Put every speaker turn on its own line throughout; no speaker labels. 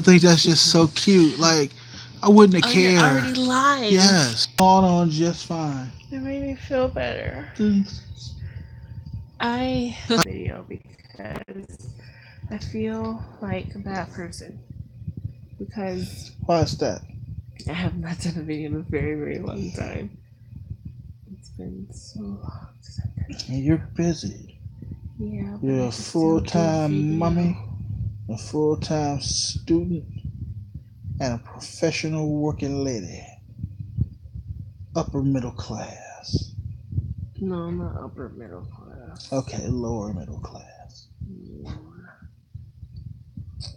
think that's just so cute. Like, I wouldn't have
Oh, you're
cared.
already live.
Yes, going on just fine.
It made me feel better. I video because I feel like a bad person because
Why is that?
I have not done a video in a very, very long time. It's been so long since I've done a video.
You're busy.
Yeah, but
You're
I
a
can still do a
full-time mommy,
video.
a full-time student, and a professional working lady. Upper middle class.
No, I'm not upper middle class.
Okay, lower middle class.
Yeah.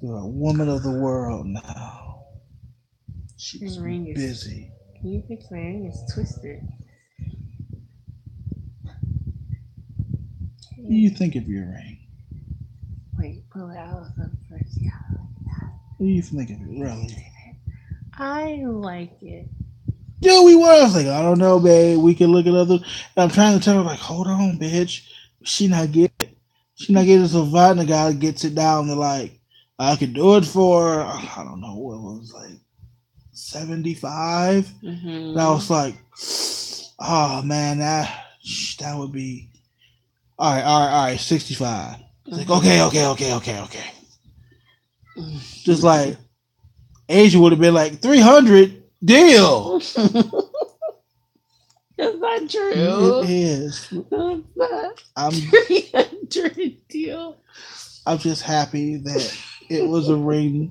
You're a woman of the world now.
Your
She's
ring is.
busy.
Can you fix my ring? It's twisted.
What do you think of your ring?
Wait, pull it out first. Yeah.
What do you think of it, really?
I like it.
Dude, we were. I was like, I don't know, babe. We can look at other. And I'm trying to tell her, like, hold on, bitch. She not getting it. She not getting it. So finally, the guy gets it down to like, I could do it for, I don't know, what it was like 75.
Mm-hmm.
And I was like, oh man, that would be all right, 65. It's like, okay. Just like Asia would have been like 300 deal.
That's not true.
It is.
No, it's not.
I'm
300 deal.
I'm just happy that it was a ring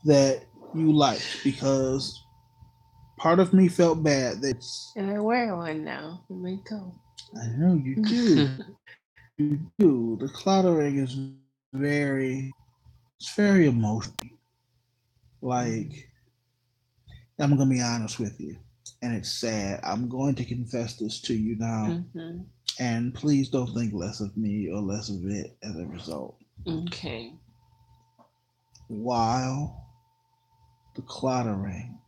that you liked, because part of me felt bad that
And I wear one now. Let me go.
I know you do. You do. The Clotter ring is it's very emotional. Like, I'm gonna be honest with you, and it's sad. I'm going to confess this to you now, and please don't think less of me or less of it as a result.
Okay.
While the Clotter ring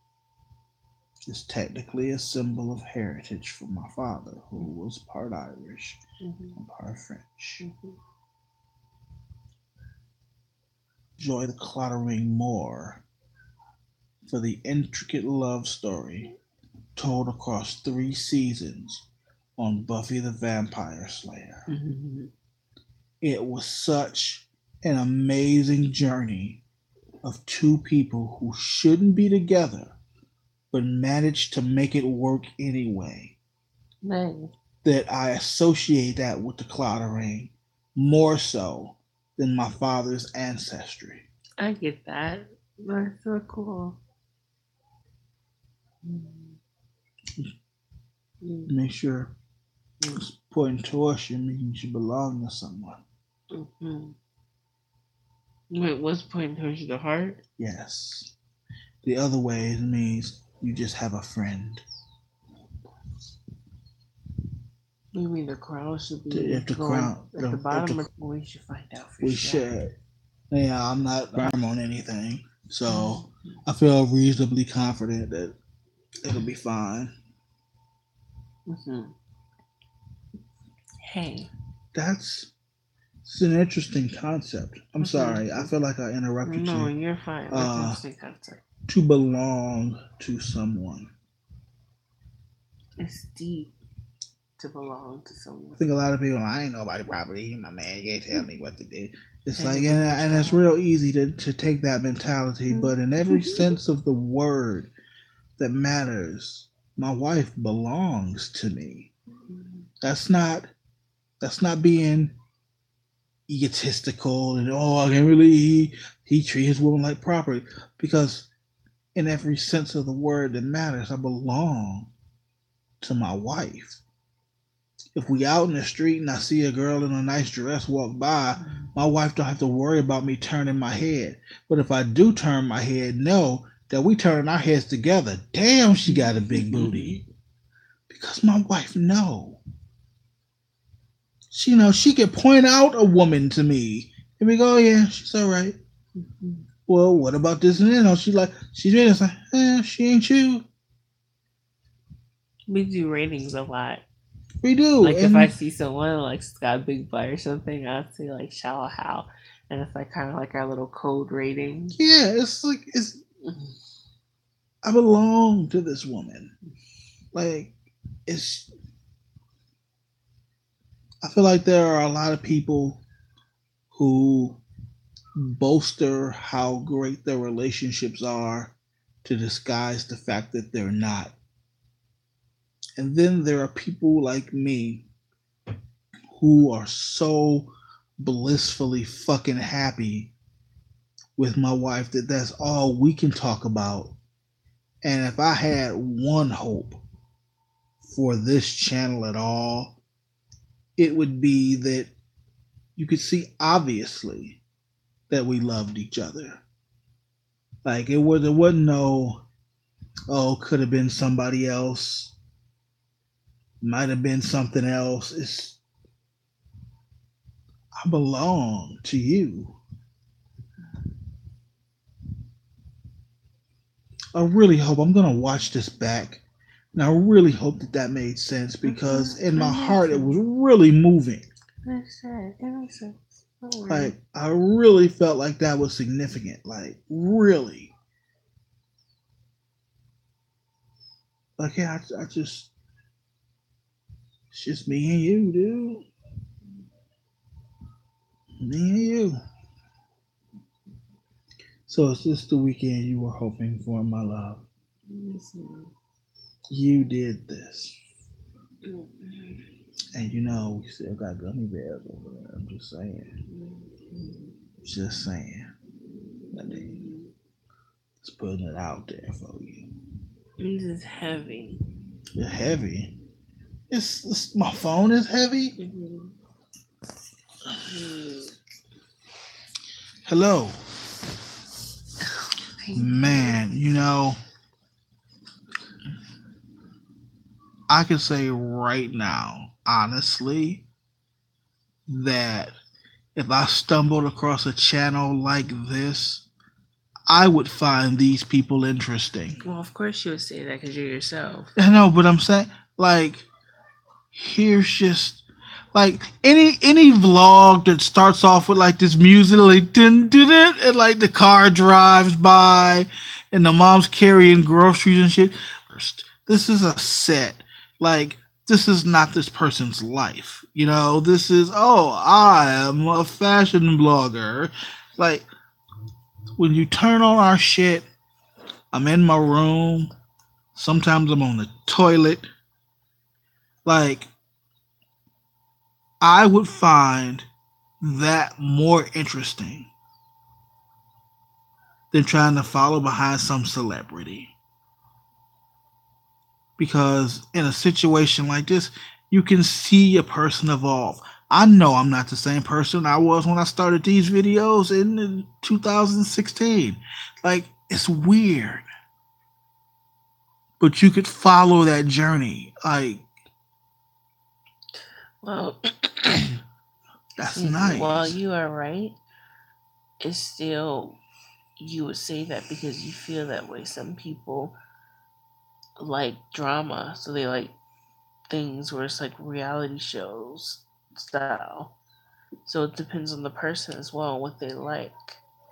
is technically a symbol of heritage for my father, who was part Irish and part French, enjoy the Clotter ring more for the intricate love story told across 3 seasons on Buffy the Vampire Slayer. It was such an amazing journey of 2 people who shouldn't be together but managed to make it work anyway.
Nice.
That I associate that with the Clotter ring more so than my father's ancestry.
I get that. That's so cool.
Make sure it's pointing towards you, means you belong to someone.
Wait, what's pointing towards the heart?
Yes. The other way means you just have a friend.
You mean the crown should be
If the crown
at the bottom? We should find out for
we
sure.
should. Yeah, I'm not firm on anything, so I feel reasonably confident that it'll be fine.
Hey,
it's an interesting concept. I'm sorry. I feel like I interrupted you.
No, you're fine. That's an interesting concept.
To belong to someone.
It's deep to belong to someone.
I think a lot of people, I ain't nobody property. My man, you can't tell me what to do. It's like, and it's real easy to take that mentality, but in every sense of the word that matters, my wife belongs to me. That's not being egotistical and I can't really he treat his woman like property, because in every sense of the word that matters, I belong to my wife. If we out in the street and I see a girl in a nice dress walk by, my wife don't have to worry about me turning my head. But if I do turn my head, know that we turning our heads together. Damn, she got a big booty. Because my wife know. She knows she can point out a woman to me. And we go, yeah, she's all right. Well, what about this and that? She's really like, she ain't you.
We do ratings a lot.
We do.
Like, if I see someone like got a big butt or something, I'd say like shallow how. And it's like kind of like our little code rating.
Yeah, it's like I belong to this woman. Like it's I feel like there are a lot of people who bolster how great their relationships are to disguise the fact that they're not. And then there are people like me who are so blissfully fucking happy with my wife that that's all we can talk about. And if I had one hope for this channel at all, it would be that you could see obviously that we loved each other. Like there wasn't no, oh, could have been somebody else, might have been something else. It's I belong to you. I really hope I'm gonna watch this back, and I really hope that that made sense because in my heart it was really moving.
It makes sense.
Like I really felt like that was significant. Like really. Like yeah, I just it's just me and you, dude. Me and you. So is this the weekend you were hoping for, my love? You did this. And you know, we still got gummy bears over there. I'm just saying. Just saying. I mean, just putting it out there for you.
This is heavy.
It's heavy. It's my phone is heavy. Hello. Man, you know, I can say right now, honestly, that if I stumbled across a channel like this, I would find these people interesting.
Well, of course you would say that because you're yourself.
I know, but I'm saying, like, here's just like any vlog that starts off with like this music, like dun, dun, dun, and like the car drives by, and the mom's carrying groceries and shit. This is a set. Like, this is not this person's life. You know, this is, oh, I am a fashion blogger. Like, when you turn on our shit, I'm in my room. Sometimes I'm on the toilet. Like, I would find that more interesting than trying to follow behind some celebrity. Because in a situation like this, you can see a person evolve. I know I'm not the same person I was when I started these videos in 2016. Like, it's weird. But you could follow that journey. Like,
well,
that's nice.
Well, you are right. It's still, you would say that because you feel that way. Some people like drama, so they like things where it's like reality shows style. So it depends on the person as well, what they like.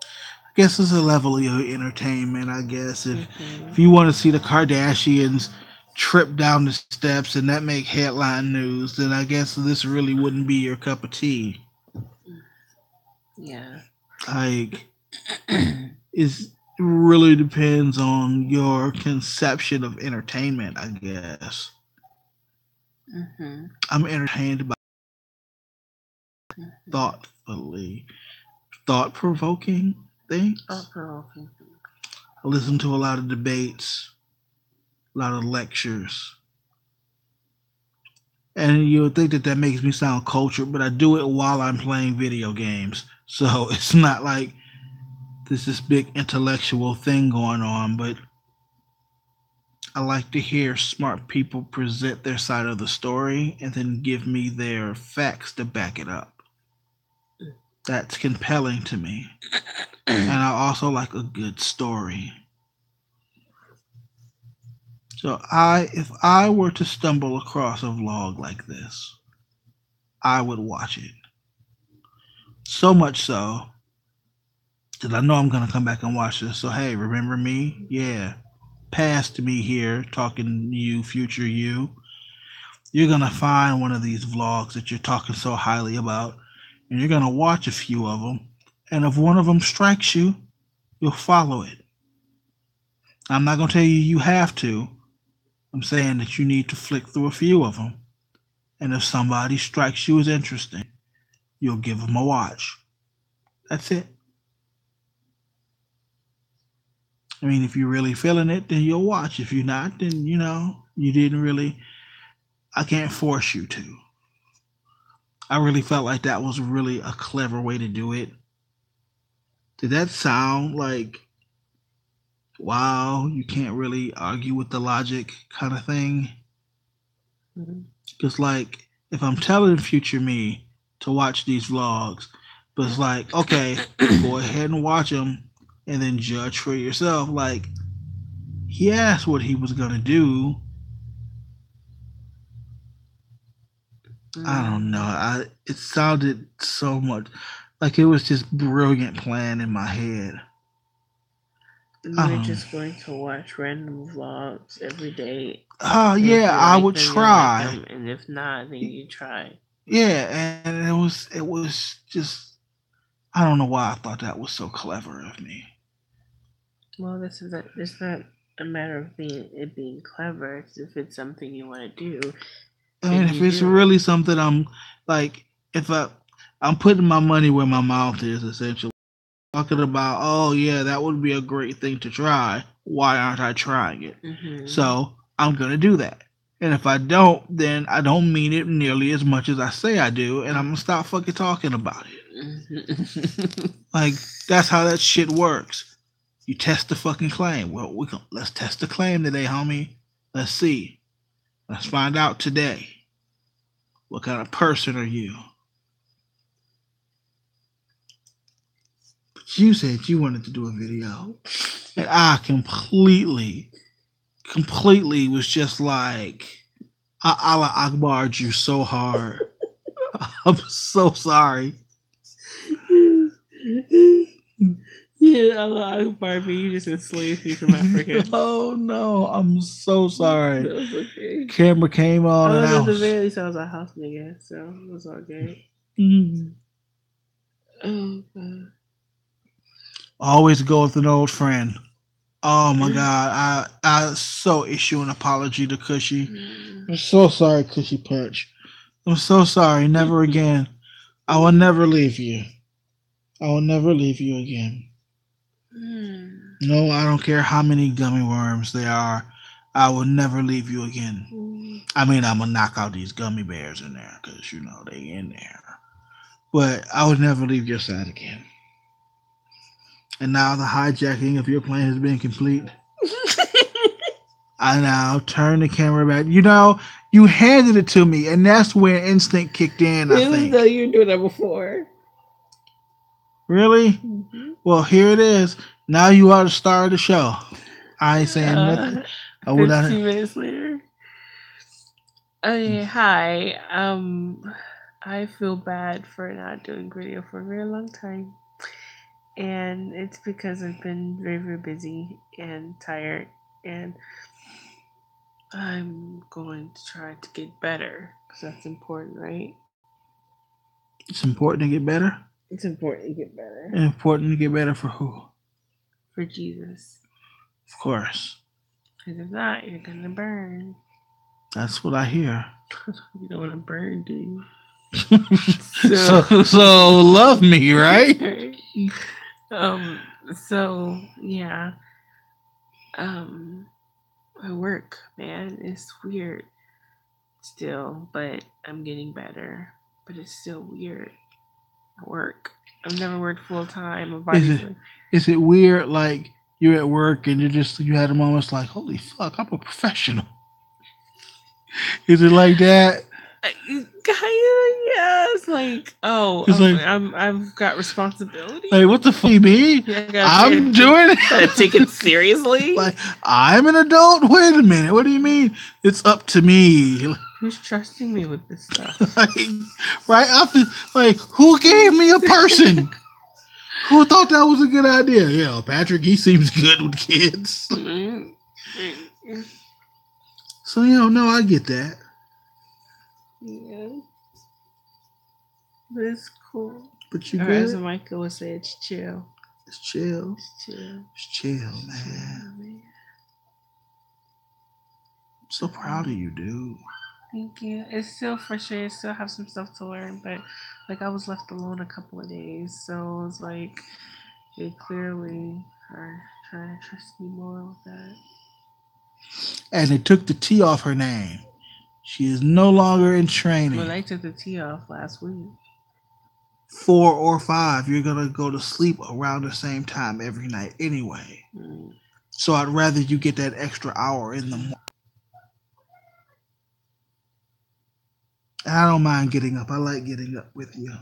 I guess it's a level of entertainment, I guess. If you want to see the Kardashians trip down the steps and that make headline news, then I guess this really wouldn't be your cup of tea.
Yeah.
Like, it really depends on your conception of entertainment, I guess. I'm entertained by thoughtfully, thought-provoking things.
Thought-provoking.
I listen to a lot of debates, a lot of lectures. And you would think that that makes me sound cultured, but I do it while I'm playing video games. So it's not like this big intellectual thing going on, but I like to hear smart people present their side of the story and then give me their facts to back it up. That's compelling to me. And I also like a good story. So if I were to stumble across a vlog like this, I would watch it. So much so because I know I'm gonna come back and watch this. So hey, remember me? Yeah, past me here talking to you, future you. You're gonna find one of these vlogs that you're talking so highly about, and you're gonna watch a few of them. And if one of them strikes you, you'll follow it. I'm not gonna tell you you have to. I'm saying that you need to flick through a few of them. And if somebody strikes you as interesting, you'll give them a watch. That's it. I mean, if you're really feeling it, then you'll watch. If you're not, then you didn't really. I can't force you to. I really felt like that was really a clever way to do it. Did that sound like, wow, you can't really argue with the logic kind of thing? Because, like, if I'm telling future me to watch these vlogs, but it's like, okay, go ahead and watch them and then judge for yourself. Like, he asked what he was going to do. I don't know. It sounded so much like it was just brilliant plan in my head.
You're just going to watch random vlogs every day.
Oh yeah, I would try.
Like them, and if not, then you try.
Yeah, and it was just, I don't know why I thought that was so clever of me.
Well, it's not a matter of being clever. It's if it's something you want to do.
I mean, if it's really something I'm like, if I'm putting my money where my mouth is, essentially talking about, oh yeah, that would be a great thing to try. Why aren't I trying it? Mm-hmm. So I'm gonna do that. And if I don't, then I don't mean it nearly as much as I say I do, and I'm gonna stop fucking talking about it. Like, that's how that shit works. You test the fucking claim. Well, let's test the claim today, homie. Let's see. Let's find out today. What kind of person are you? But you said you wanted to do a video, and I completely was just like, Allah Akbar'd you so hard. I'm so sorry.
Yeah, Allah Akbar me. You just enslaved me from Africa.
Oh no, I'm so sorry. That was okay. Camera came on and
at the very least I was a house nigga, so it was all good. Oh God.
Always go with an old friend. Oh my God, I so issue an apology to Cushy. I'm so sorry, Cushy Punch. I'm so sorry. Never again. I will never leave you. I will never leave you again. No, I don't care how many gummy worms there are. I will never leave you again. I mean, I'm going to knock out these gummy bears in there because, they in there. But I would never leave your side again. And now the hijacking of your plane has been complete. I now turn the camera back. You handed it to me, and that's where instinct kicked in, I think.
Though you were doing that before.
Really? Mm-hmm. Well, here it is. Now you are the star of the show. I ain't saying nothing.
15 minutes later. Hi. I feel bad for not doing video for a very long time. And it's because I've been very, very busy and tired. And I'm going to try to get better. Because that's important, right?
It's important to get better?
It's important to get better.
And important to get better for who?
For Jesus.
Of course.
Because if not, you're going to burn.
That's what I hear.
You don't want to burn, do you?
So love me, right?
So yeah. My work, man, it's weird still, but I'm getting better. But it's still weird. Work. I've never worked full time.
Is it weird like you're at work and you had a moment like, holy fuck, I'm a professional? Is it like that?
Yeah, it's like, I've got responsibility.
Like, what the fuck you mean? I'm doing it.
Take it seriously.
Like, I'm an adult. Wait a minute. What do you mean? It's up to me.
Who's trusting me with this stuff?
Right? Like, who gave me a person? Who thought that was a good idea? Yeah, Patrick, he seems good with kids. So, no, I get that.
Yeah. But it's cool.
But you
Or
good?
as Michael would say, it's chill.
It's chill.
It's chill.
It's chill, man. I'm so proud of you, dude.
Thank you. It's still frustrating. Still have some stuff to learn, but like I was left alone a couple of days, so it was like they clearly are trying to trust me more with that.
And they took the T off her name. She is no longer in training.
Well, they took the T off last week.
4 or 5, you're gonna go to sleep around the same time every night anyway. So I'd rather you get that extra hour in the morning. And I don't mind getting up. I like getting up with you.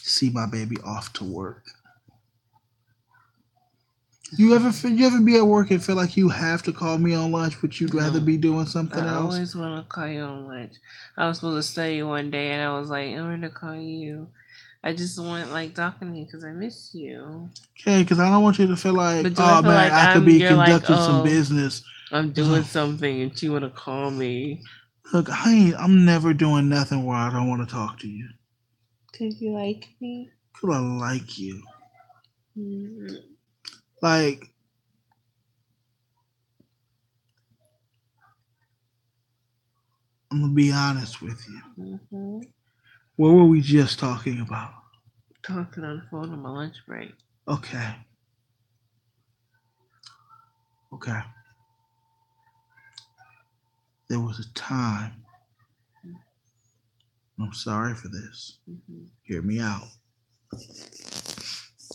See my baby off to work. You ever be at work and feel like you have to call me on lunch, but you'd rather be doing something else?
I always want to call you on lunch. I was supposed to study one day, and I was like, I'm going to call you. I just want like talking to you because I miss you.
Okay, because I don't want you to feel like, oh man, like I could be conducting some business.
I'm doing something, and you want to call me.
Look, I'm never doing nothing where I don't want to talk to you.
Because you like me?
Because I like you. Like, I'm going to be honest with you. What were we just talking about?
Talking on the phone on my lunch break.
Okay. There was a time. I'm sorry for this. Hear me out.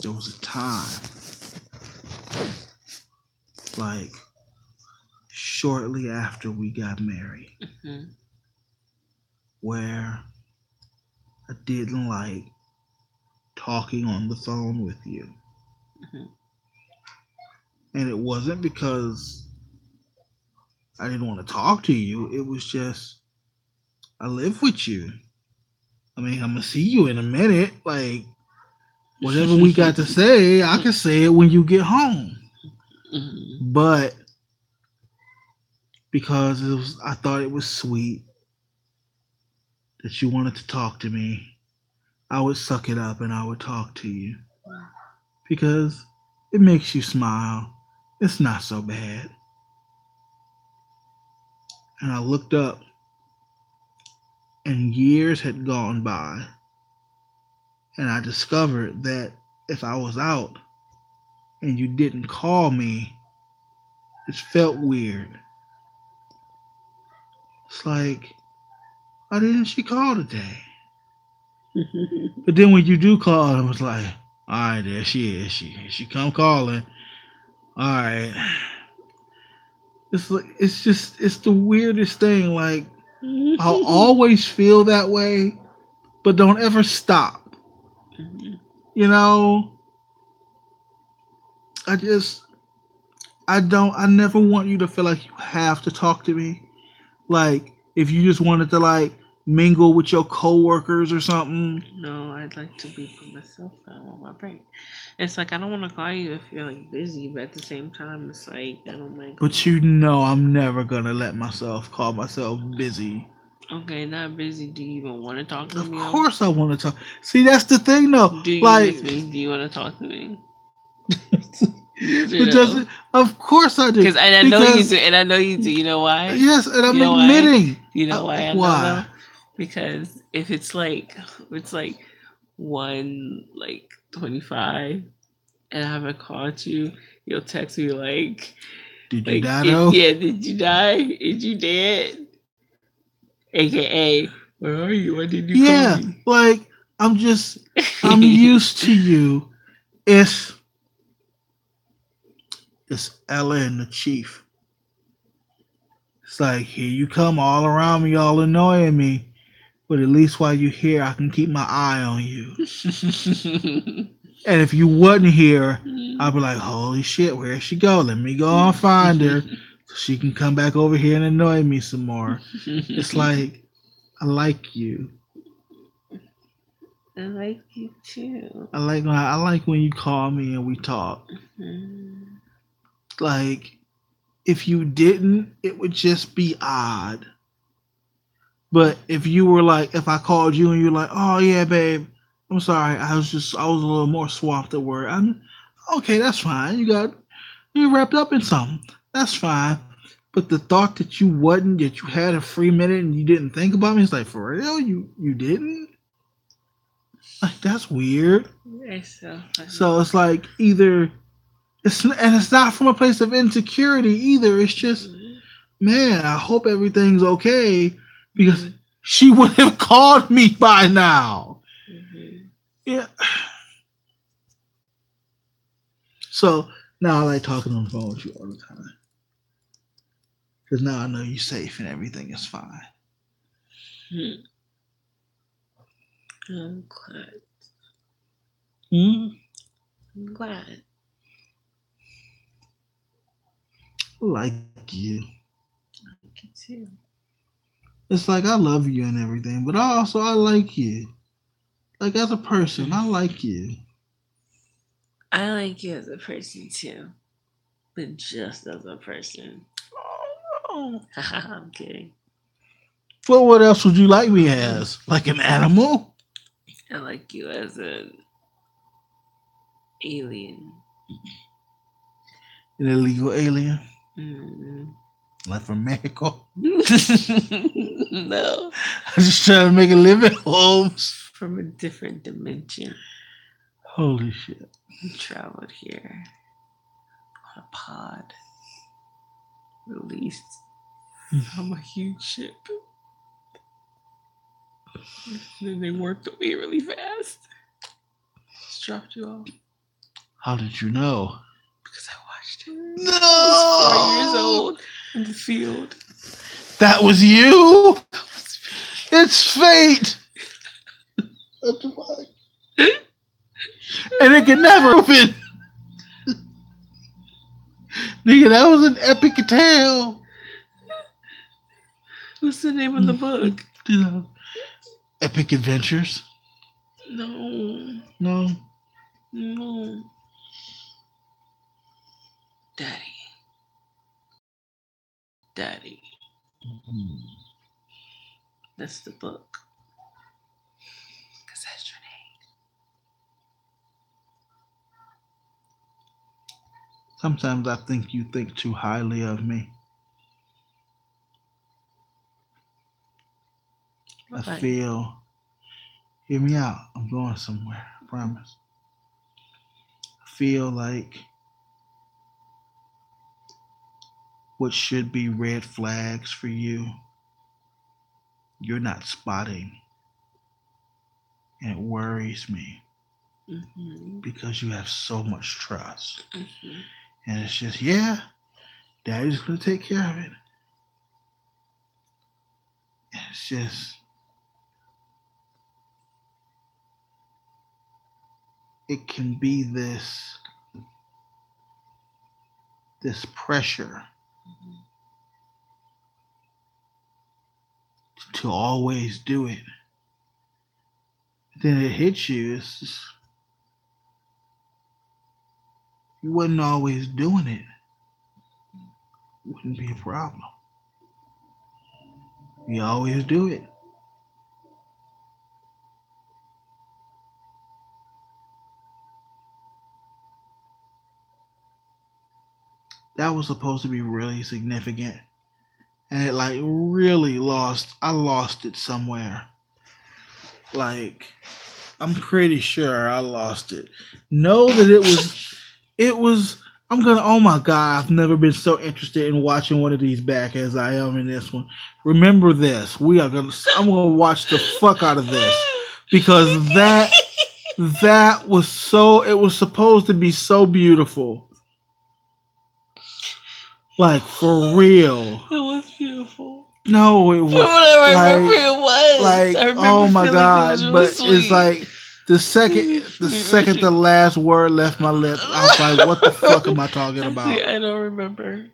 There was a time, like shortly after we got married, where I didn't like talking on the phone with you. And it wasn't because I didn't want to talk to you. It was just, I live with you. I mean, I'm going to see you in a minute. Like, whatever we got to say, I can say it when you get home. But because I thought it was sweet that you wanted to talk to me, I would suck it up and I would talk to you. Because it makes you smile. It's not so bad. And I looked up, and years had gone by, and I discovered that if I was out and you didn't call me, it felt weird. It's like, why didn't she call today? But then when you do call, it was like, all right, there she is. She come calling. All right. It's like, it's the weirdest thing. Like, I'll always feel that way, but don't ever stop. You know, I never want you to feel like you have to talk to me. Like, if you just wanted to like mingle with your coworkers or something.
No, I'd like to be by myself on my break. It's like I don't want to call you if you're like busy, but at the same time, it's like I don't mind.
But you know, I'm never gonna let myself call myself busy.
Okay, not busy. Do you even want to talk to me?
Of course, I want to talk. See, that's the thing, though.
Do you miss me? Do you want to talk to me?
Of course I do.
Because I know you do, and I know you do. You know why?
Yes, and I'm admitting.
You know why? Why? Because if it's like 1:25, and I haven't called you, you'll text me like,
"Did you die though?
Yeah, did you die? Is you dead? AKA, where are you? Why did you call me?"
Like I'm used to you. It's Ella and the Chief. It's like, here you come all around me, all annoying me. But at least while you're here, I can keep my eye on you. And if you wasn't here, I'd be like, holy shit, where'd she go? Let me go and find her so she can come back over here and annoy me some more. It's like, I like you.
I like you too.
I like when you call me and we talk.
Mm-hmm.
Like, if you didn't, it would just be odd. But if you were like, if I called you and you're like, oh yeah, babe, I'm sorry, I was a little more swamped at work. I'm okay, that's fine. You wrapped up in something. That's fine. But the thought that that you had a free minute and you didn't think about me, it's like, for real? You didn't? Like, that's weird.
That's so funny.
So it's like either it's not from a place of insecurity either. It's just, man, I hope everything's okay because she would have called me by now.
Mm-hmm.
Yeah. So now I like talking on the phone with you all the time because now I know you're safe and everything is fine.
I'm glad. I'm glad.
Like you.
I like you too.
It's like I love you and everything, but also I like you. Like as a person, I like you.
I like you as a person too, but just as a person.
Oh,
I'm kidding.
well, what else would you like me as? Like an animal?
I like you as an alien.
An illegal alien?
Mm.
Like from Mexico?
No.
I'm just trying to make a living, Holmes.
From a different dimension.
Holy shit.
You traveled here on a pod. Released from a huge ship. Then they warped away really fast. Just dropped you off.
How did you know?
Because I watched it.
No!
I was 4 years old in the field.
That was you? It's fate! And it can never open. Nigga, that was an epic tale.
What's the name of the book?
Epic Adventures?
No.
No.
No. Daddy. Daddy. That's the book. Because that's your name.
Sometimes I think you think too highly of me. I feel. Hear me out. I'm going somewhere. I promise. I feel like what should be red flags for you, you're not spotting. And it worries me because you have so much trust. And it's just, yeah, Daddy's going to take care of it. And it's just, it can be this pressure to always do it. Then it hits you. It's just, you wasn't always doing it. Wouldn't be a problem. You always do it. That was supposed to be really significant. And it like really I lost it somewhere. Like, I'm pretty sure I lost it. Know that oh my God, I've never been so interested in watching one of these back as I am in this one. Remember this. I'm gonna watch the fuck out of this. Because that was it was supposed to be so beautiful. Like, for real.
It was beautiful.
No, it was.
I remember it was.
Like, oh my God. Really but sweet. It's like the second the last word left my lips, I was like, what the fuck am I talking about?
I don't remember.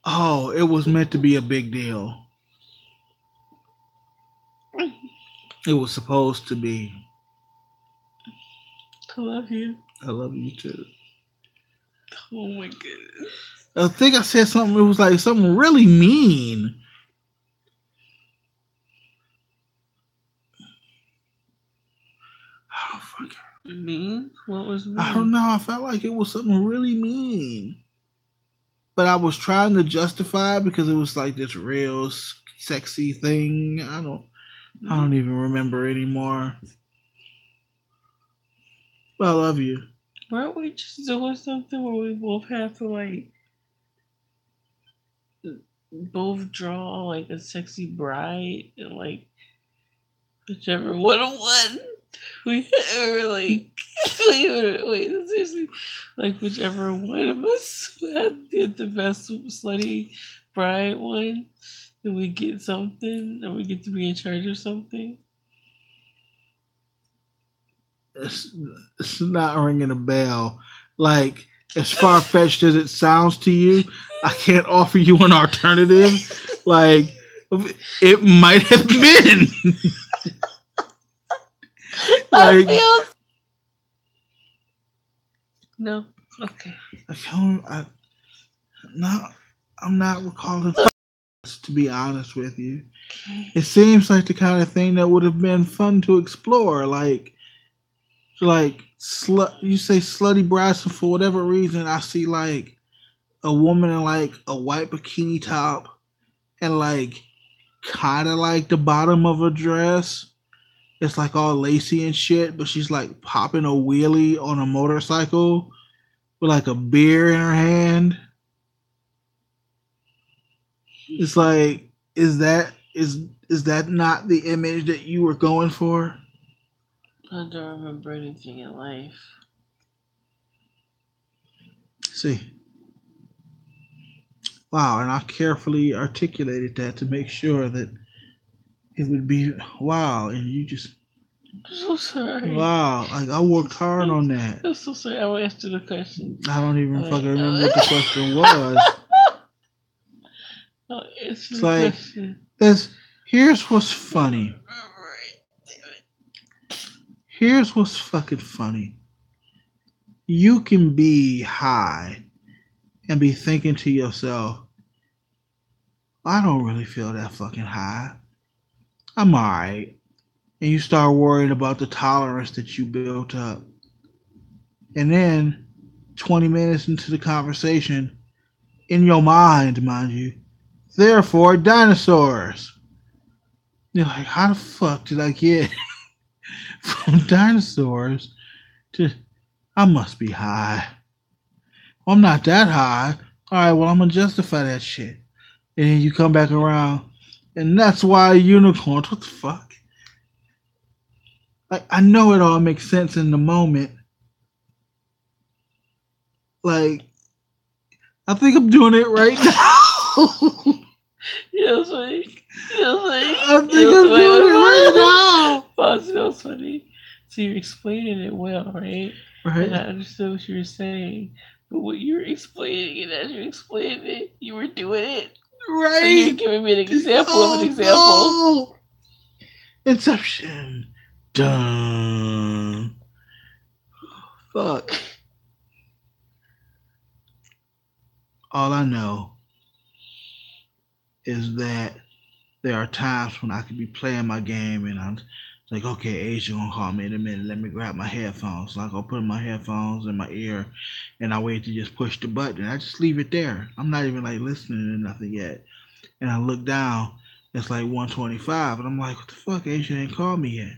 Oh, it was meant to be a big deal. It was supposed to be.
I love you.
I love you too.
Oh my goodness.
I think I said something. It was like something really mean. Oh fuck.
Mean? What was mean?
I don't know. I felt like it was something really mean, but I was trying to justify it because it was like this real sexy thing. I don't even remember anymore. But I love you.
Weren't we just doing something where we both have to like both draw like a sexy bride and like whichever one won? We were like wait, seriously, like whichever one of us did the best slutty bride one, then we get something, and we get to be in charge of something.
It's not ringing a bell. Like, as far fetched as it sounds to you, I can't offer you an alternative. Like, it might have been.
Like, I feel... No. Okay.
I'm not recalling, to be honest with you. It seems like the kind of thing that would have been fun to explore. Like you say slutty brides, so for whatever reason, I see like a woman in like a white bikini top and like kind of like the bottom of a dress. It's like all lacy and shit, but she's like popping a wheelie on a motorcycle with like a beer in her hand. It's like, is that not the image that you were going for?
I don't remember anything in life.
See. Wow, and I carefully articulated that to make sure that it would be wow, and you just
I'm so sorry.
Wow, like I worked hard on that.
I'm so sorry. I will answer the question.
I don't even fucking remember what the question was.
It's like
here's what's funny. Here's what's fucking funny. You can be high and be thinking to yourself, I don't really feel that fucking high. I'm alright. And you start worrying about the tolerance that you built up. And then 20 minutes into the conversation, in your mind, mind you, therefore dinosaurs. You're like, how the fuck did I get from dinosaurs to I must be high? Well, I'm not that high. Alright, well I'm gonna justify that shit. And then you come back around, and that's why unicorns. What the fuck? Like, I know it all makes sense in the moment. Like, I think I'm doing it right now.
Yes, funny.
I think I'm doing it right now.
Pause. That was funny. So you're explaining it well, right?
Right.
And I understood what you were saying. But what you were explaining it, as you explained it, you were doing it.
Right.
So you're giving me an example of an example.
No. Inception. Dun. Fuck. All I know is that there are times when I could be playing my game and I'm like, okay, Asia gonna call me in a minute. Let me grab my headphones. So I go put my headphones in my ear and I wait to just push the button. I just leave it there. I'm not even like listening to nothing yet. And I look down, it's like 1:25, and I'm like, what the fuck? Asia ain't called me yet.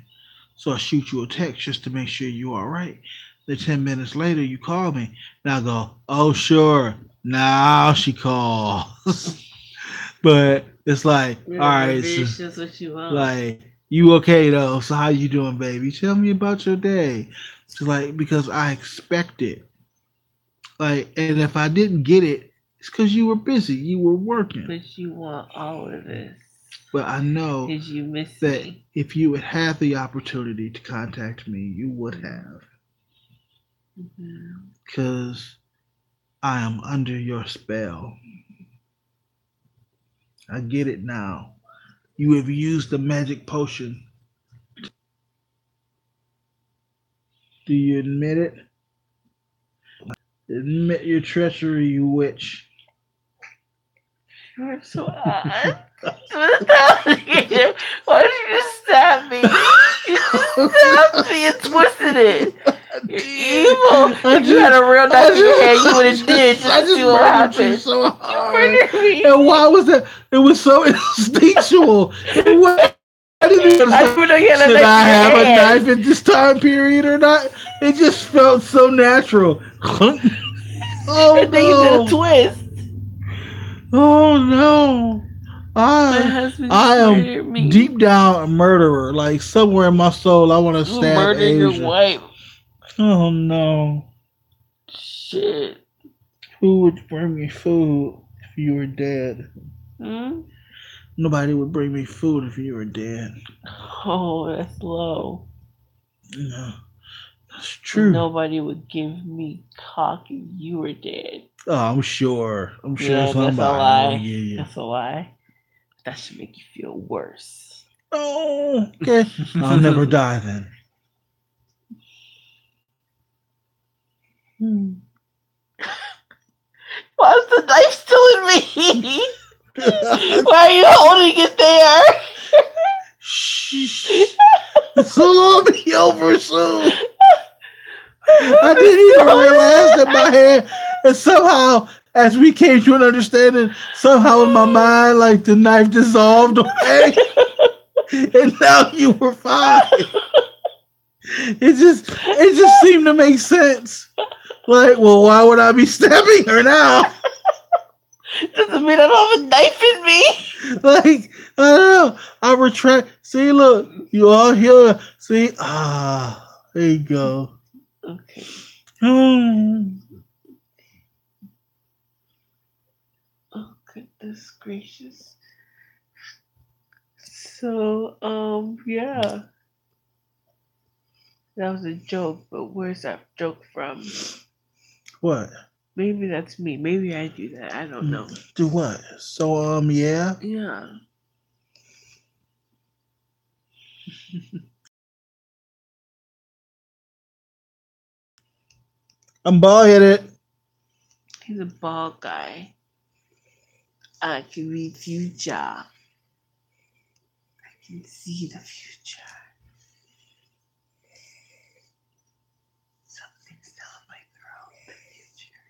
So I shoot you a text just to make sure you all right. Then 10 minutes later, you call me. And I go, oh, sure. Now she calls. But it's like, all right. So,
what you want.
like, you okay, though? So how you doing, baby? Tell me about your day. So, like, because I expect it. Like, and if I didn't get it, it's because you were busy. You were working.
But you want all of this.
But I know
you miss
that
me.
if you had had the opportunity to contact me, you would have. Because I am under your spell. I get it now. You have used the magic potion Do you admit it? Admit your treachery, you witch.
You're so odd. Why did you just stab me? You just stabbed me and twisted it. You're evil. If you had a real knife in your hand, you would have did just to see what happened.
So hard.
You murdered me.
And why was that? It was so instinctual. I didn't even understand. Should I have a knife at this time period or not? It just felt so natural. Oh
and then you did a twist.
Oh no! I am deep down a murderer. Like somewhere in my soul, I want to stab
murdered
Asia.
your wife.
Oh no!
Shit.
Who would bring me food if you were dead? Nobody would bring me food if you were dead.
Oh, that's low.
No, that's true.
Nobody would give me cock if you were dead.
Oh, I'm sure.
Yeah,
somebody.
That's a lie.
Yeah.
That's a lie. That should make you feel worse.
Oh, okay. I'll never die then.
Why is the knife still in me? Why are you holding it there?
Shh. It's so long to be over soon. I didn't even realize that my hand, and somehow, as we came to an understanding, somehow in my mind, like the knife dissolved away, and now you were fine. It just seemed to make sense. Like, well, why would I be stabbing her now?
Doesn't mean I don't have a knife in me.
Like, I don't know. I retract. See, look, you all here. See, there you go.
Okay.
Oh,
goodness gracious. So, yeah. That was a joke, but where's that joke from?
What?
Maybe that's me. Maybe I do that. I don't know.
Do what? So, yeah?
Yeah.
I'm bald-headed.
He's a bald guy. I can read future. I can see the future. Something's down my throat. The future.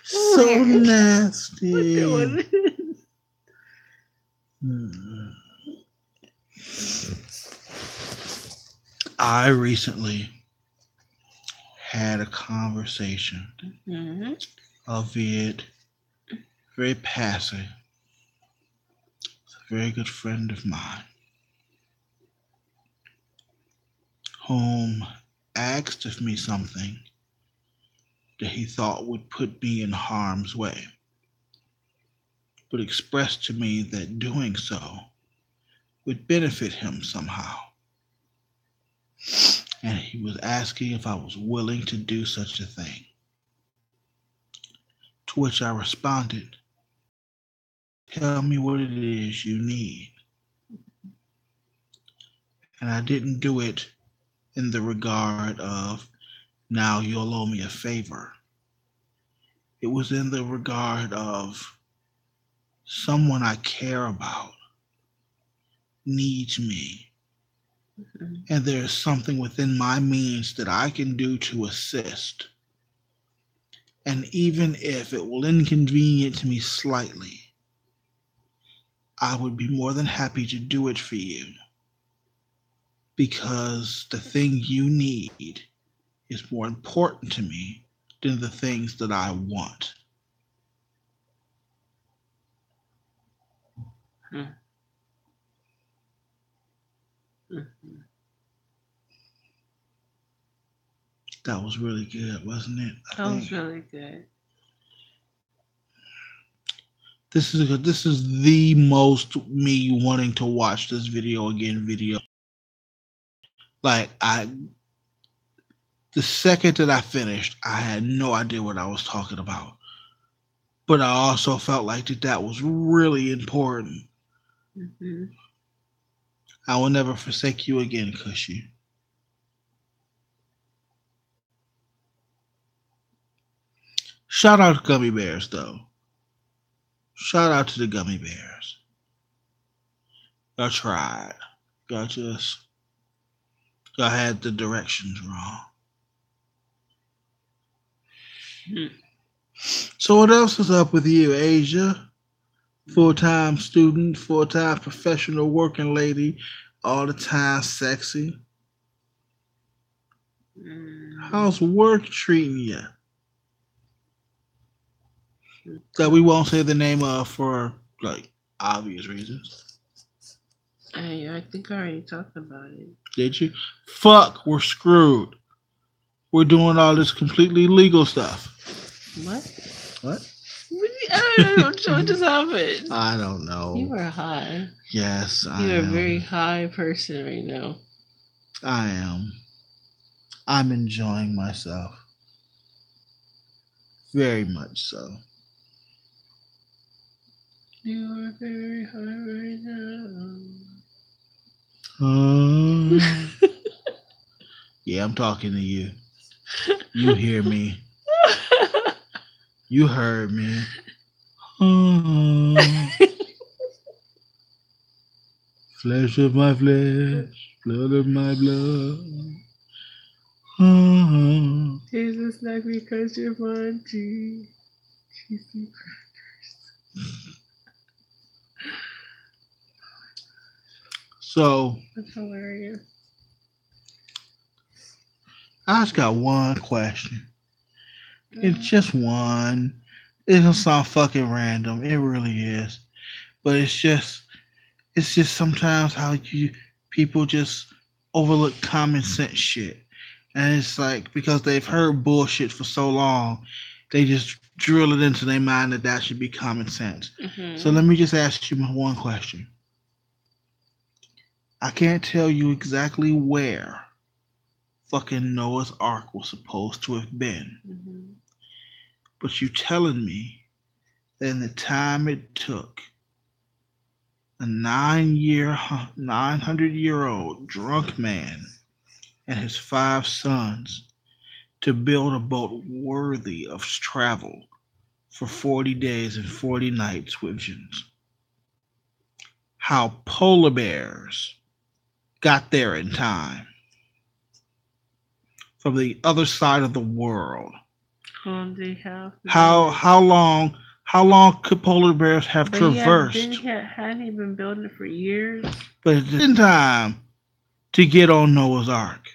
So nasty. I recently had a conversation, albeit very passive, with a very good friend of mine, whom asked of me something that he thought would put me in harm's way, but expressed to me that doing so would benefit him somehow. And he was asking if I was willing to do such a thing. To which I responded, tell me what it is you need. And I didn't do it in the regard of, now you'll owe me a favor. It was in the regard of, someone I care about needs me. And there is something within my means that I can do to assist. And even if it will inconvenience me slightly, I would be more than happy to do it for you. Because the thing you need is more important to me than the things that I want. That was really good, wasn't it?
That was really good.
This is the most me wanting to watch this video again video. Like, the second that I finished, I had no idea what I was talking about. But I also felt like that was really important. I will never forsake you again, Cushy. Shout out to gummy bears, though. Shout out to the gummy bears. Y'all tried. Y'all had the directions wrong. So what else is up with you, Asia? Full-time student, full-time professional working lady, all the time sexy. How's work treating you? That we won't say the name of for like obvious reasons.
I think I already talked about it.
Did you? Fuck, we're screwed. We're doing all this completely legal stuff.
What?
What?
I don't know what just happened.
I don't know.
You are high.
Yes, I
You're
am.
a very high person right now.
I am. I'm enjoying myself. Very much so.
You are very high right now.
Yeah, I'm talking to you. You hear me. You heard me. Flesh of my flesh, blood of my blood.
Jesus, like because you're munchie. Cheesy crackers.
So,
That's hilarious.
I just got one question. It's just one. It's gonna sound fucking random. It really is. But it's just sometimes how people just overlook common sense shit. And it's like because they've heard bullshit for so long, they just drill it into their mind that should be common sense.
Mm-hmm.
So let me just ask you one question. I can't tell you exactly where fucking Noah's Ark was supposed to have been.
Mm-hmm.
But you telling me that in the time it took a 900-year-old drunk man and his 5 sons to build a boat worthy of travel for 40 days and 40 nights with engines. How polar bears got there in time from the other side of the world.
They have
how long could polar bears have traversed?
Hadn't he been building it for years?
But it's in time to get on Noah's Ark.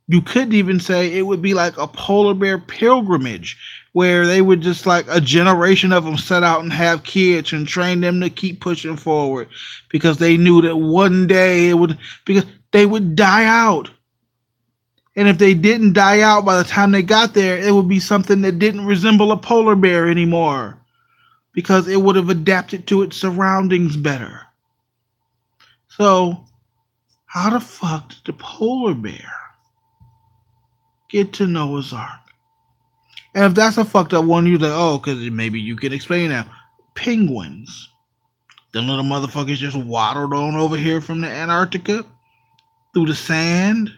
You couldn't even say it would be like a polar bear pilgrimage where they would just like a generation of them set out and have kids and train them to keep pushing forward because they knew that one day because they would die out. And if they didn't die out by the time they got there, it would be something that didn't resemble a polar bear anymore because it would have adapted to its surroundings better. So, how the fuck did the polar bear get to Noah's Ark? And if that's a fucked up one, you're like, oh, because maybe you can explain that. Penguins. Them little motherfuckers just waddled on over here from the Antarctica through the sand.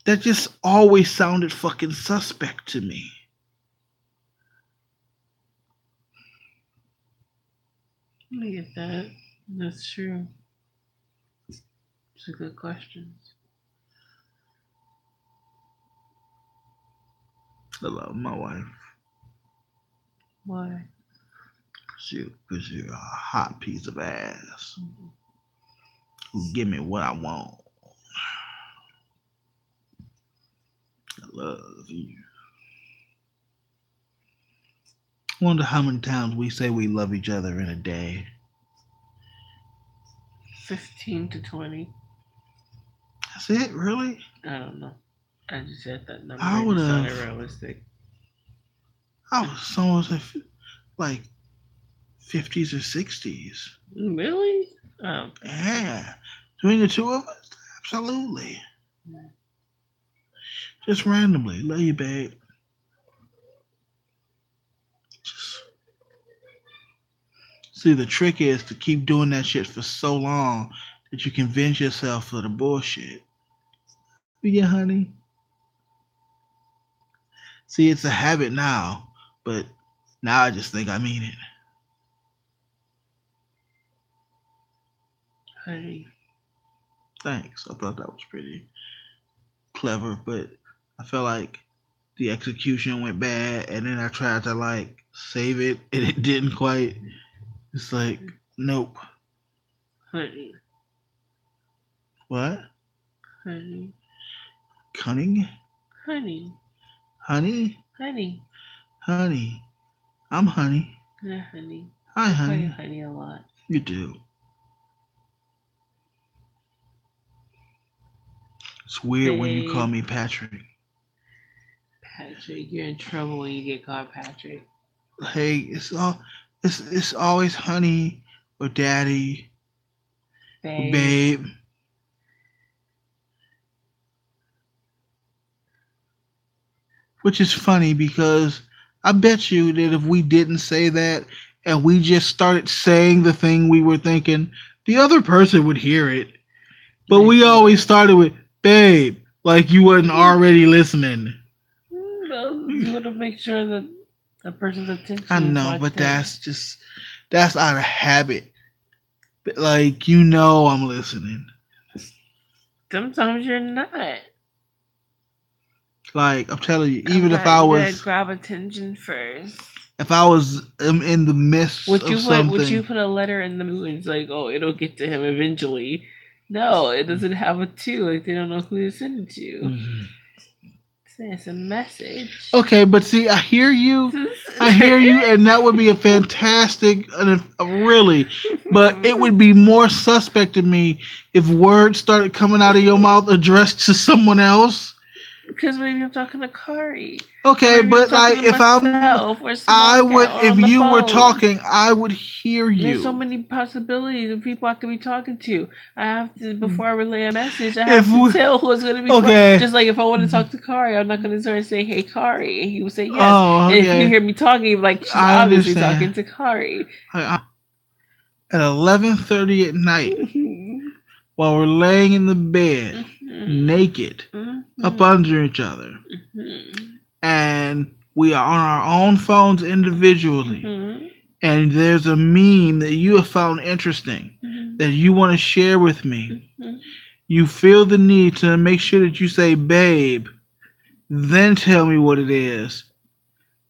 That just always sounded fucking suspect to me.
I get that. That's true. It's a good question.
I love my wife.
Why?
Because you're a hot piece of ass. Mm-hmm. Who give me what I want. I love you. I wonder how many times we say we love each other in a day.
15 to 20.
That's it, really?
I don't know. I just said that number.
I would have.
Sounded realistic.
I was almost like 50s or 60s.
Really? Oh.
Yeah. Between the two of us? Absolutely. Yeah. Just randomly. Love you, babe. See, the trick is to keep doing that shit for so long that you convince yourself of the bullshit. Yeah, honey. See, it's a habit now, but now I just think I mean it.
Honey.
Thanks. I thought that was pretty clever, but I felt like the execution went bad, and then I tried to like save it, and it didn't quite. It's like, nope.
Honey.
What?
Honey.
Cunning?
Honey.
Honey?
Honey.
Honey. I'm honey.
Yeah, honey.
Hi,
I call you
honey.
honey a lot.
You do. It's weird when you call
Babe.
me Patrick.
Patrick, you're in trouble when you get called Patrick.
Hey, it's always honey or daddy or
Babe.
babe. Which is funny because I bet you that if we didn't say that and we just started saying the thing we were thinking, the other person would hear it. But we always started with babe, like you wasn't already listening.
No, you want to make sure that the person's attention.
I know, but that's out of habit. Like you know, I'm listening.
Sometimes you're not.
Like I'm telling you, even if I was
grab attention first.
If I was in the midst of something,
would you put a letter in the mood? It's like, oh, it'll get to him eventually. No, it doesn't have a to. Like they don't know who to send it to. Mm-hmm. It's a message.
Okay, but see, I hear you, and that would be a fantastic, really, but it would be more suspect to me if words started coming out of your mouth addressed to someone else.
Because maybe I'm talking to Kari.
Okay, but like if if you were talking, I would hear you.
There's so many possibilities of people I could be talking to. I have to, before I relay a message, I have to tell who's going to be talking. Just like if I want to talk to Kari, I'm not going to start saying, hey, Kari. And he would say yes. Oh, okay. And if you hear me talking, like she's obviously talking to Kari.
At 11:30 at night, while we're laying in the bed, naked, up under each other. And we are on our own phones individually. And there's a meme that you have found interesting that you want to share with me. You feel the need to make sure that you say, babe, then tell me what it is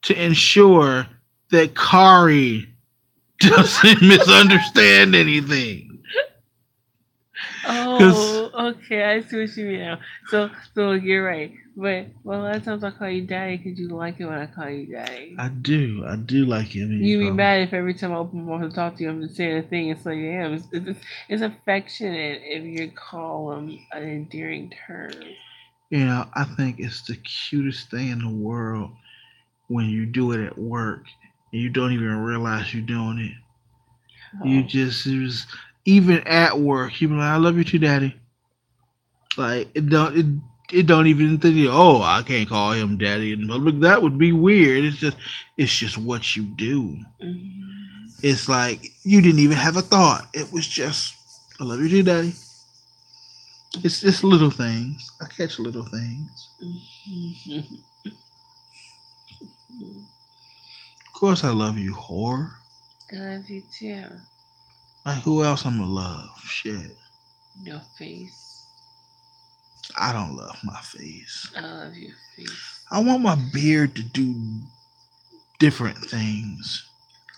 to ensure that Kari doesn't misunderstand anything.
Oh, okay. I see what you mean now. So you're right. But a lot of times I call you daddy because you like it when I call you daddy.
I do like it.
You'd be mad if every time I open my mouth to talk to you, I'm just saying a thing. It's like, yeah, it's affectionate if you call them an endearing term.
You know, I think it's the cutest thing in the world when you do it at work and you don't even realize you're doing it. Oh. You just even at work, you be like, I love you too, daddy. Like it don't even think, oh, I can't call him daddy in public. That would be weird. It's just what you do. Mm-hmm. It's like you didn't even have a thought. It was just, I love you too, daddy. It's just little things. I catch little things. Mm-hmm. Of course I love you, whore.
I love you too.
Like who else I'm gonna love? Shit.
Your face.
I don't love my face.
I love your face.
I want my beard to do different things.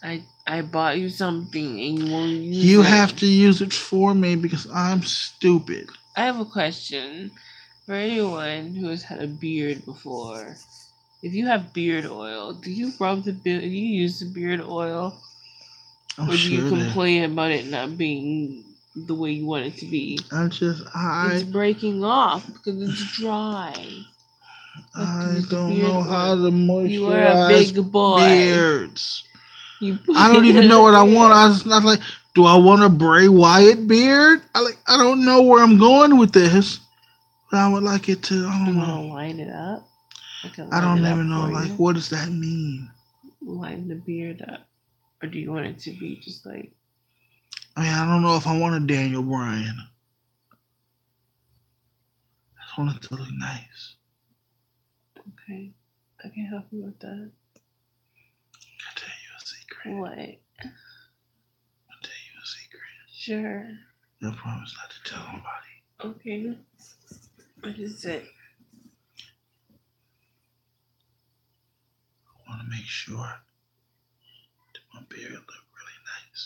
I bought you something and you won't use it.
You have to use it for me because I'm stupid.
I have a question for anyone who has had a beard before. If you have beard oil, do you rub the beard? Do you use the beard oil, or do you complain about it not being the way you want it to be?
It's
breaking off because it's dry.
I don't know how to moisturize
you are a big boy.
Beards. I don't even know what I want. I was not like, do I want a Bray Wyatt beard? I don't know where I'm going with this. But I would like it to. I don't know.
Line it up.
I don't even know. Like, what does that mean?
Line the beard up, or do you want it to be just like?
I mean, I don't know if I want a Daniel Bryan. That's want it to look nice.
Okay. I can help you with that.
I'll tell you a secret.
What?
I'll tell you a secret.
Sure.
I promise not to tell nobody.
Okay. What is it?
I want to make sure that my beard look really nice.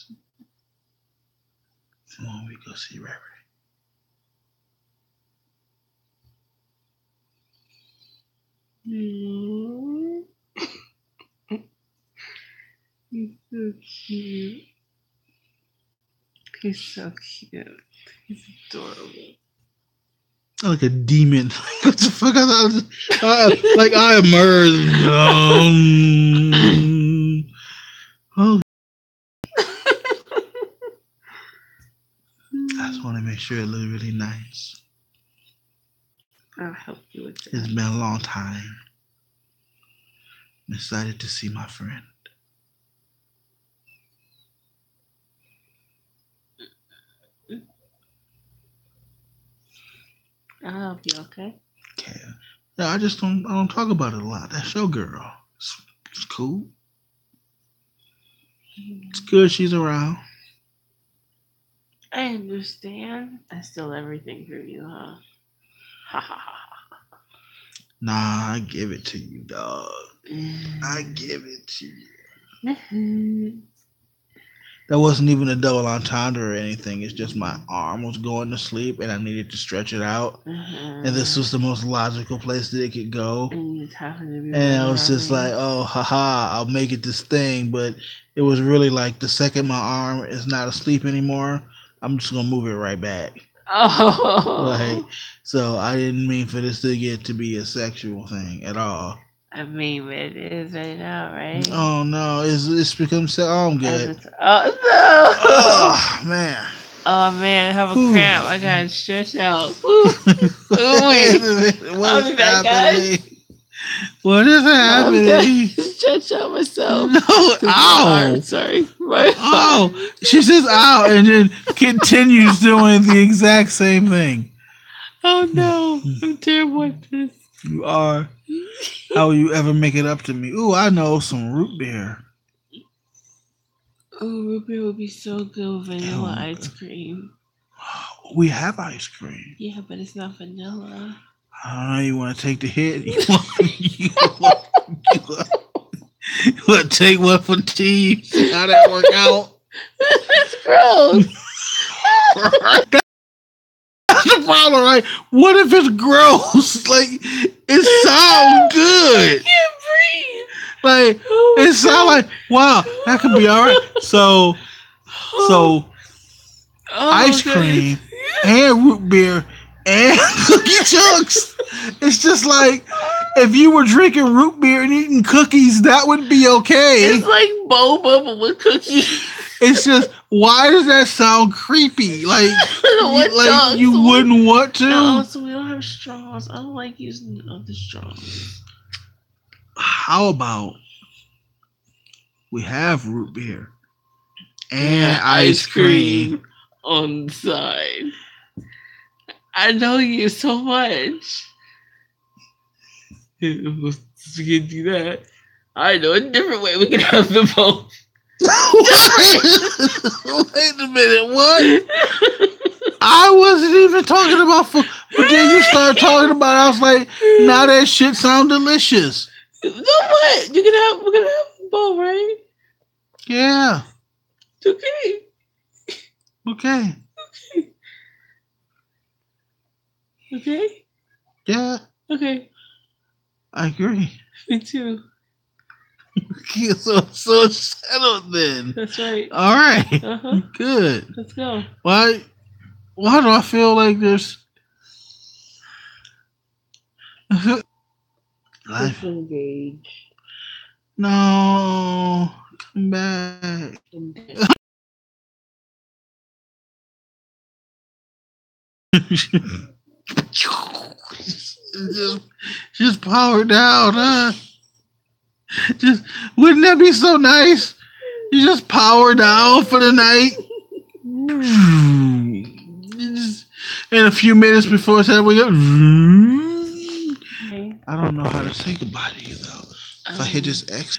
So when we go see Ray
He's so cute. He's so cute. He's adorable.
like a demon. What the fuck? Like I emerged. Oh. I just want to make sure it looks really nice.
I'll help you with that.
It's been a long time. I'm excited to see my friend.
I'll help you, okay?
Okay. Yeah, I don't talk about it a lot. That's your girl. It's cool. It's good she's around.
I understand. I steal everything from you, huh? Ha ha ha.
Nah, I give it to you, dog. I give it to you. That wasn't even a double entendre or anything. It's just my arm was going to sleep and I needed to stretch it out. And this was the most logical place that it could go.
And
I was just like, oh, haha, I'll make it this thing. But it was really like the second my arm is not asleep anymore, I'm just going to move it right back.
Oh.
Like, so I didn't mean for this to get to be a sexual thing at all.
I mean, it is right now, right?
Oh no, it's become so. Oh, I'm good.
Oh no!
Oh man.
Oh man, I have a cramp. I gotta stretch out. Wait a minute.
What is happening? What is happening?
Stretch out myself.
No, ow!
Sorry.
Oh, she says ow and then continues doing the exact same thing.
Oh no, I'm terrible at this.
You are. How will you ever make it up to me? Ooh, I know some root beer.
Oh, root beer would be so good with vanilla ice cream.
We have ice cream.
Yeah, but it's not vanilla.
I don't know. You want to take the hit? You want to take one for tea? See how that work out?
That's gross.
That's the problem, right? What if it's gross? Like, it sounds good.
I can't breathe.
Like, it sounds like, wow, that could be all right. So ice cream and root beer and cookie chunks. It's just like, if you were drinking root beer and eating cookies, that would be okay.
It's like boba but with cookies.
It's just, why does that sound creepy? Like you wouldn't want to?
No, so we don't have straws. I don't like using the straws.
How about we have root beer and ice cream
on the side? I know you so much. We can do that. I know a different way we can have them both.
Wait a minute, what? I wasn't even talking about food, but then you started talking about it. I was like, now that shit sound delicious.
No, what? We're gonna have them both, right?
Yeah.
Okay.
Okay.
Okay?
Yeah.
Okay.
I agree.
Me too.
So settled then.
That's right.
All right.
Uh-huh.
Good.
Let's go.
Why do I feel like there's life?
Engage.
No. Come back. just power down, huh? Just wouldn't that be so nice? You just power down for the night. in a few minutes before it's that way up.
Okay.
I don't know how to say goodbye to you though. If I hit this X.